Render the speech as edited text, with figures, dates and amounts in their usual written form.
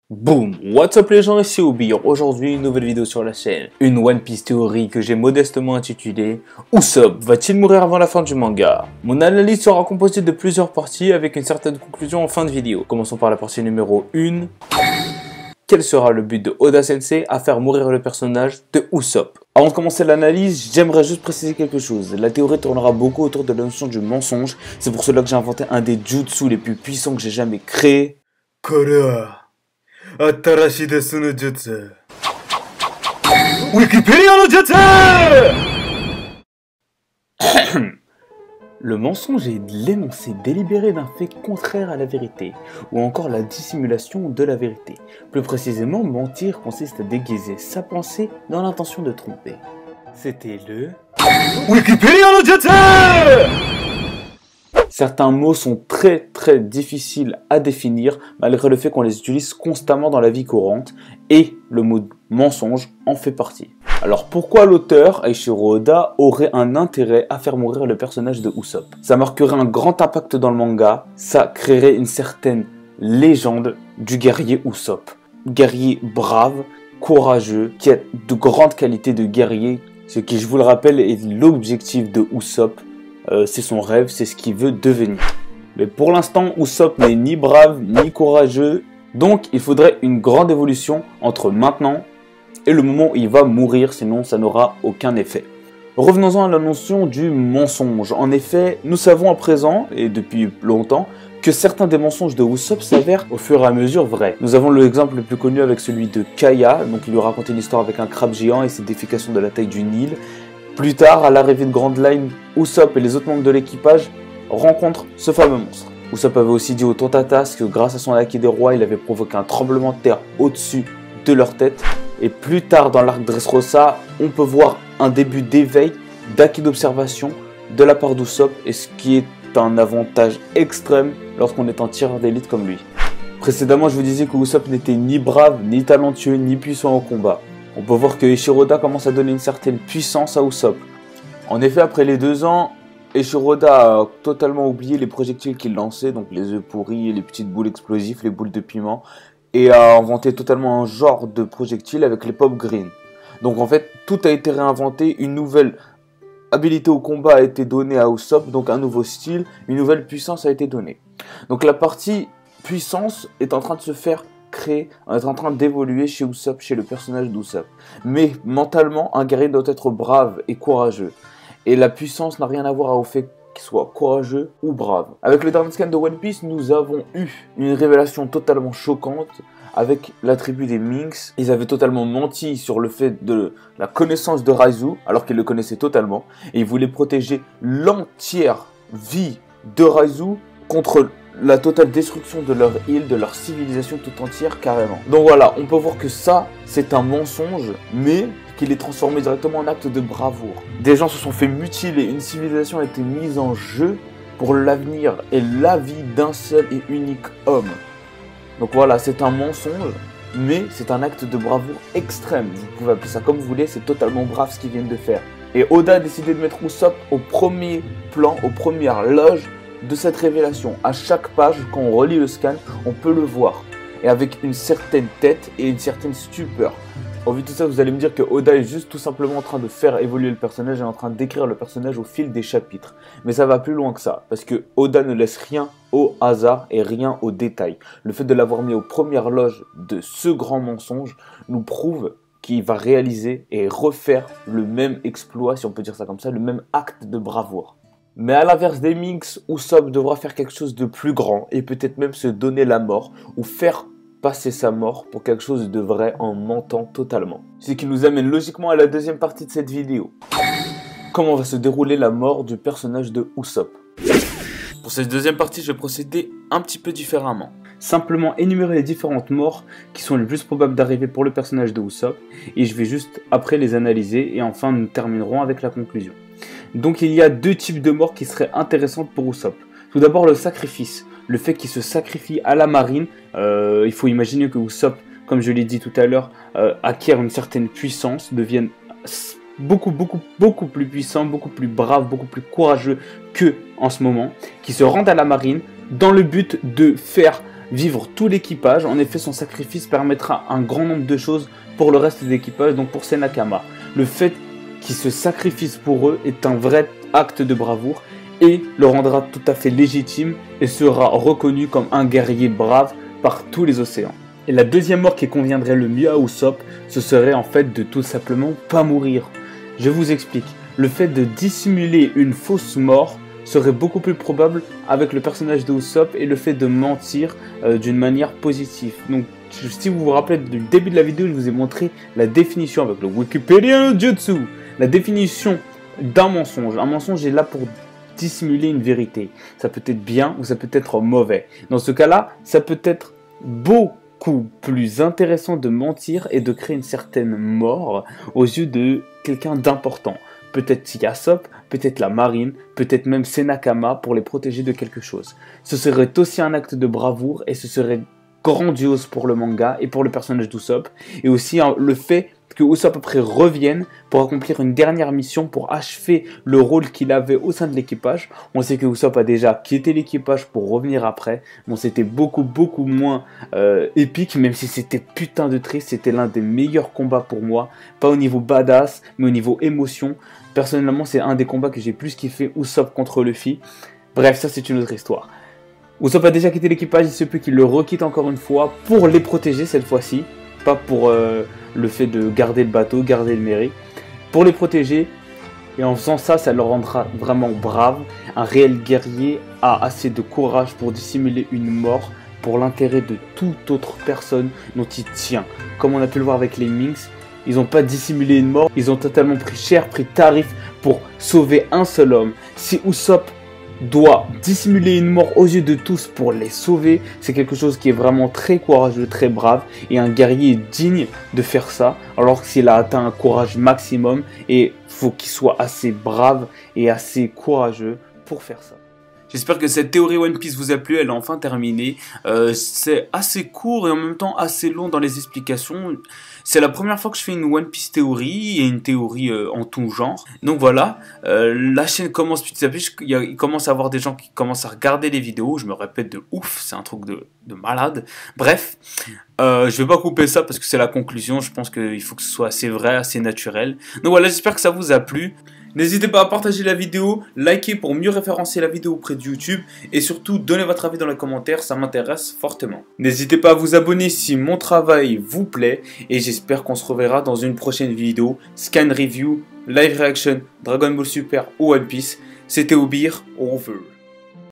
Boum! What's up les gens, ici Obi. Aujourd'hui, une nouvelle vidéo sur la chaîne. Une One Piece théorie que j'ai modestement intitulée Usopp va-t-il mourir avant la fin du manga? Mon analyse sera composée de plusieurs parties avec une certaine conclusion en fin de vidéo. Commençons par la partie numéro 1. Quel sera le but de Oda Sensei à faire mourir le personnage de Usopp? Avant de commencer l'analyse, j'aimerais juste préciser quelque chose. La théorie tournera beaucoup autour de la notion du mensonge. C'est pour cela que j'ai inventé un des jutsu les plus puissants que j'ai jamais créé. Korea. Atarashi no jutsu. Wikipédia no jutsu. Le mensonge est l'énoncé délibéré d'un fait contraire à la vérité, ou encore la dissimulation de la vérité. Plus précisément, mentir consiste à déguiser sa pensée dans l'intention de tromper. C'était le Wikipédia no jutsu. Certains mots sont très difficiles à définir malgré le fait qu'on les utilise constamment dans la vie courante et le mot mensonge en fait partie. Alors pourquoi l'auteur, Eiichiro Oda, aurait un intérêt à faire mourir le personnage de Usopp? Ça marquerait un grand impact dans le manga, ça créerait une certaine légende du guerrier Usopp. Guerrier brave, courageux, qui a de grandes qualités de guerrier, ce qui, je vous le rappelle, est l'objectif de Usopp. C'est son rêve, c'est ce qu'il veut devenir. Mais pour l'instant, Usopp n'est ni brave, ni courageux. Donc, il faudrait une grande évolution entre maintenant et le moment où il va mourir, sinon ça n'aura aucun effet. Revenons-en à la notion du mensonge. En effet, nous savons à présent, et depuis longtemps, que certains des mensonges de Usopp s'avèrent au fur et à mesure vrais. Nous avons l'exemple le plus connu avec celui de Kaya, donc il lui racontait une histoire avec un crabe géant et ses défécations de la taille du Nil. Plus tard, à l'arrivée de Grand Line, Usopp et les autres membres de l'équipage rencontrent ce fameux monstre. Usopp avait aussi dit aux Tontatas que grâce à son acquis des rois, il avait provoqué un tremblement de terre au-dessus de leur tête. Et plus tard dans l'arc Dressrosa, on peut voir un début d'éveil, d'acquis d'observation de la part d'Usopp, et ce qui est un avantage extrême lorsqu'on est un tireur d'élite comme lui. Précédemment, je vous disais que Usopp n'était ni brave, ni talentueux, ni puissant au combat. On peut voir que Eiichiro Oda commence à donner une certaine puissance à Usopp. En effet, après les 2 ans, Eiichiro Oda a totalement oublié les projectiles qu'il lançait, donc les œufs pourris, les petites boules explosives, les boules de piment, et a inventé totalement un genre de projectile avec les pop green. Donc en fait, tout a été réinventé, une nouvelle habilité au combat a été donnée à Usopp, donc un nouveau style, une nouvelle puissance a été donnée. Donc la partie puissance est en train de se faire créer, on est en train d'évoluer chez Usopp, chez le personnage d'Usopp. Mais mentalement, un guerrier doit être brave et courageux. Et la puissance n'a rien à voir au fait qu'il soit courageux ou brave. Avec le dernier scan de One Piece, nous avons eu une révélation totalement choquante avec la tribu des Minks. Ils avaient totalement menti sur le fait de la connaissance de Raizu, alors qu'ils le connaissaient totalement. Et ils voulaient protéger l'entière vie de Raizu contre la totale destruction de leur île, de leur civilisation tout entière carrément. Donc voilà, on peut voir que ça, c'est un mensonge, mais qu'il est transformé directement en acte de bravoure. Des gens se sont fait mutiler, une civilisation a été mise en jeu pour l'avenir et la vie d'un seul et unique homme. Donc voilà, c'est un mensonge, mais c'est un acte de bravoure extrême. Vous pouvez appeler ça comme vous voulez, c'est totalement brave ce qu'ils viennent de faire. Et Oda a décidé de mettre Usopp au premier plan, aux premières loges de cette révélation. À chaque page, quand on relit le scan, on peut le voir. Et avec une certaine tête et une certaine stupeur. Au vu de tout ça, vous allez me dire que Oda est juste tout simplement en train de faire évoluer le personnage et en train d'écrire le personnage au fil des chapitres. Mais ça va plus loin que ça, parce que Oda ne laisse rien au hasard et rien au détail. Le fait de l'avoir mis aux premières loges de ce grand mensonge nous prouve qu'il va réaliser et refaire le même exploit, si on peut dire ça comme ça, le même acte de bravoure. Mais à l'inverse des Minks, Usopp devra faire quelque chose de plus grand et peut-être même se donner la mort ou faire passer sa mort pour quelque chose de vrai en mentant totalement. Ce qui nous amène logiquement à la deuxième partie de cette vidéo. Comment va se dérouler la mort du personnage de Usopp? Pour cette deuxième partie, je vais procéder un petit peu différemment. Simplement énumérer les différentes morts qui sont les plus probables d'arriver pour le personnage de Usopp et je vais juste après les analyser et enfin nous terminerons avec la conclusion. Donc il y a 2 types de morts qui seraient intéressantes pour Usopp. Tout d'abord le sacrifice, le fait qu'il se sacrifie à la marine. Il faut imaginer que Usopp, comme je l'ai dit tout à l'heure, acquiert une certaine puissance, devienne beaucoup plus puissant, beaucoup plus brave, beaucoup plus courageux que en ce moment, qui se rende à la marine dans le but de faire vivre tout l'équipage. En effet, son sacrifice permettra un grand nombre de choses pour le reste de l'équipage, donc pour ses Nakama. Le fait qu'il se sacrifie pour eux est un vrai acte de bravoure et le rendra tout à fait légitime et sera reconnu comme un guerrier brave par tous les océans. Et la deuxième mort qui conviendrait le mieux à Usopp, ce serait en fait de tout simplement pas mourir. Je vous explique. Le fait de dissimuler une fausse mort serait beaucoup plus probable avec le personnage de Usopp et le fait de mentir d'une manière positive. Donc si vous vous rappelez du début de la vidéo, je vous ai montré la définition avec le Wikipédia no Jutsu. La définition d'un mensonge. Un mensonge est là pour dissimuler une vérité. Ça peut être bien ou ça peut être mauvais. Dans ce cas-là, ça peut être beaucoup plus intéressant de mentir et de créer une certaine mort aux yeux de quelqu'un d'important. Peut-être Yasop, peut-être la marine, peut-être même ses Nakama pour les protéger de quelque chose. Ce serait aussi un acte de bravoure et ce serait grandiose pour le manga et pour le personnage d'Usopp. Et aussi le fait que Usopp après revienne pour accomplir une dernière mission pour achever le rôle qu'il avait au sein de l'équipage. On sait que Usopp a déjà quitté l'équipage pour revenir après. Bon, c'était beaucoup moins épique, même si c'était putain de triste. C'était l'un des meilleurs combats pour moi. Pas au niveau badass, mais au niveau émotion. Personnellement, c'est un des combats que j'ai plus kiffé, Usopp contre Luffy. Bref, ça c'est une autre histoire. Usopp a déjà quitté l'équipage, il se peut qu'il le requitte encore une fois pour les protéger cette fois-ci. Pas pour le fait de garder le bateau, garder le mérite. Pour les protéger, et en faisant ça, ça le rendra vraiment brave. Un réel guerrier a assez de courage pour dissimuler une mort pour l'intérêt de toute autre personne dont il tient. Comme on a pu le voir avec les Minks, ils n'ont pas dissimulé une mort, ils ont totalement pris cher, pris tarif pour sauver un seul homme. Si Usopp doit dissimuler une mort aux yeux de tous pour les sauver, c'est quelque chose qui est vraiment très courageux, très brave, et un guerrier est digne de faire ça, alors qu'il a atteint un courage maximum, et faut qu'il soit assez brave et assez courageux pour faire ça. J'espère que cette théorie One Piece vous a plu, elle est enfin terminée. C'est assez court et en même temps assez long dans les explications. C'est la première fois que je fais une One Piece théorie et une théorie en tout genre. Donc voilà, la chaîne commence petit à petit. Il commence à y avoir des gens qui commencent à regarder les vidéos. Je me répète de ouf, c'est un truc de malade. Bref, je vais pas couper ça parce que c'est la conclusion. Je pense qu'il faut que ce soit assez vrai, assez naturel. Donc voilà, j'espère que ça vous a plu. N'hésitez pas à partager la vidéo, liker pour mieux référencer la vidéo auprès de YouTube et surtout donnez votre avis dans les commentaires, ça m'intéresse fortement. N'hésitez pas à vous abonner si mon travail vous plaît et j'espère qu'on se reverra dans une prochaine vidéo, scan review, live reaction, Dragon Ball Super ou One Piece. C'était Obir, over.